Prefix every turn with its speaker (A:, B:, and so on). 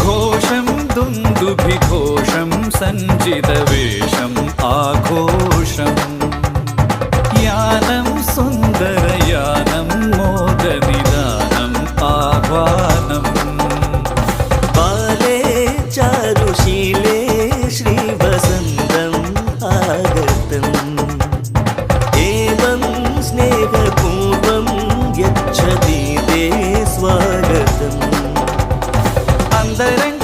A: ഘോഷം ദുന്ദുഭിഘോഷം സഞ്ചിതവേഷം ആഘോഷം യാനം സുന്ദരയാനം മോദനിദാനം ആഹ്വാനം
B: ബാലേ ചാരുശീലേ ശ്രീവസന്തം ആഗതം ഏവം സ്നേഹപൂർവം യച്ഛതി തേ സ്വാഗതം
A: അന്തരംഗ